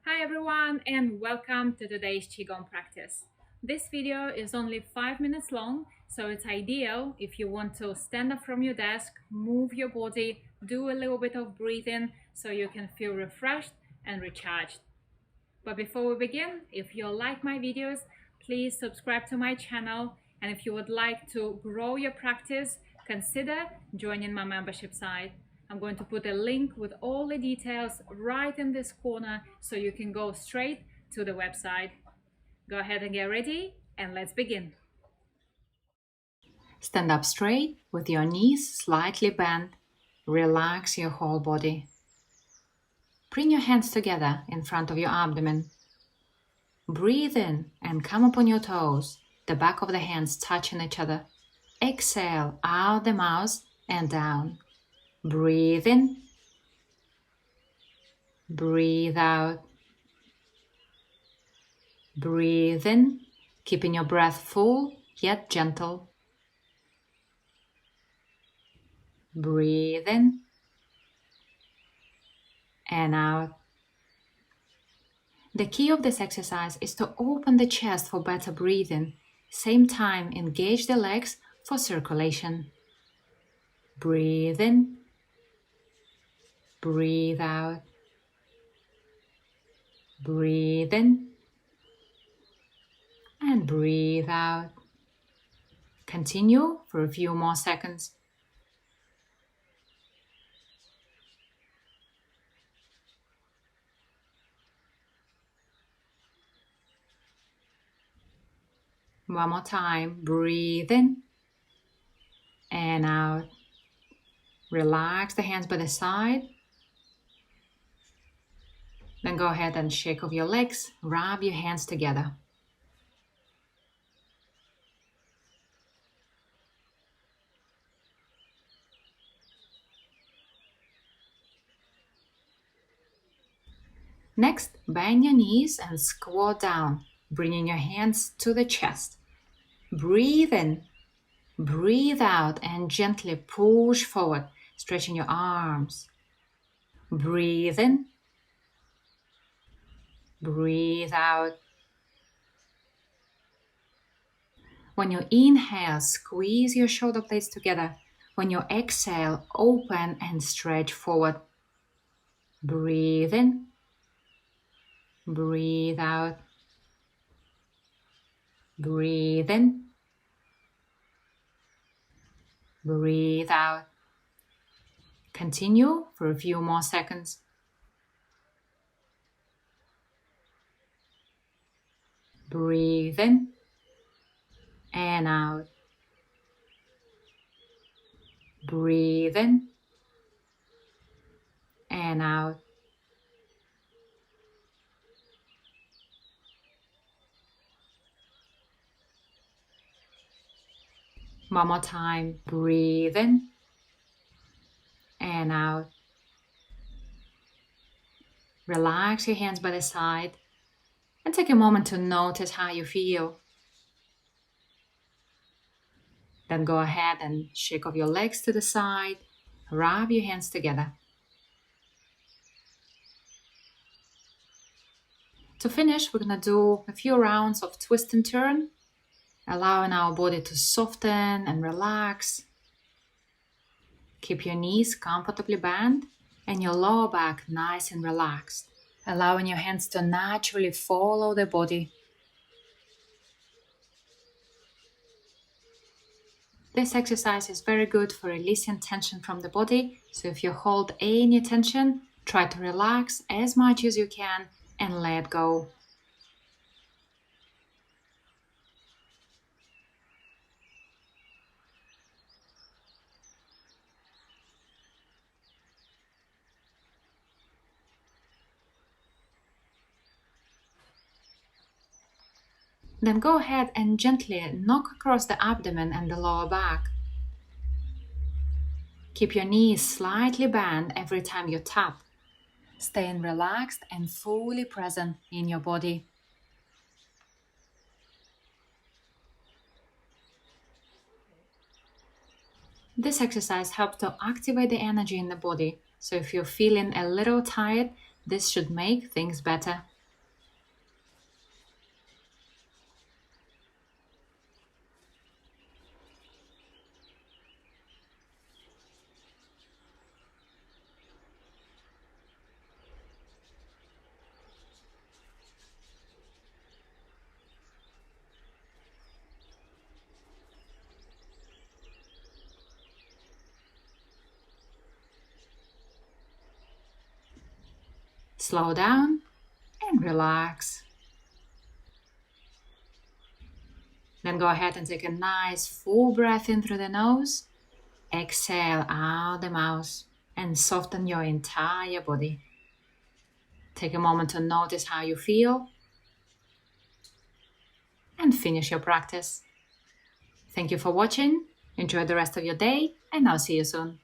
Hi everyone and welcome to today's Qigong practice. This video is only 5 minutes long, so it's ideal if you want to stand up from your desk, move your body, do a little bit of breathing so you can feel refreshed and recharged. But before we begin, if you like my videos, please subscribe to my channel, and if you would like to grow your practice, consider joining my membership site. I'm going to put a link with all the details right in this corner so you can go straight to the website. Go ahead and get ready and let's begin. Stand up straight with your knees slightly bent. Relax your whole body. Bring your hands together in front of your abdomen. Breathe in and come upon your toes, the back of the hands touching each other. Exhale out the mouth and down. Breathe in. Breathe out. Breathe in, keeping your breath full yet gentle. Breathe in and out. The key of this exercise is to open the chest for better breathing. Same time, engage the legs for circulation. Breathe in. Breathe out. Breathe in. And breathe out. Continue for a few more seconds. One more time. Breathe in and out. Relax the hands by the side. Then go ahead and shake off your legs. Rub your hands together. Next, bend your knees and squat down, bringing your hands to the chest. Breathe in, breathe out, and gently push forward, stretching your arms. Breathe in, breathe out. When you inhale, squeeze your shoulder blades together. When you exhale, open and stretch forward. Breathe in, breathe out. Breathe in, breathe out. Continue for a few more seconds. Breathe in and out. Breathe in and out. One more time. Breathe in and out. Relax your hands by the side and take a moment to notice how you feel. Then go ahead and shake off your legs to the side. Rub your hands together. To finish, we're going to do a few rounds of twist and turn, allowing our body to soften and relax. Keep your knees comfortably bent and your lower back nice and relaxed, allowing your hands to naturally follow the body. This exercise is very good for releasing tension from the body, so if you hold any tension, try to relax as much as you can and let go. Then go ahead and gently knock across the abdomen and the lower back. Keep your knees slightly bent every time you tap, staying relaxed and fully present in your body. This exercise helps to activate the energy in the body, so if you're feeling a little tired, this should make things better. Slow down and relax. Then go ahead and take a nice full breath in through the nose. Exhale out the mouth and soften your entire body. Take a moment to notice how you feel and finish your practice. Thank you for watching. Enjoy the rest of your day and I'll see you soon.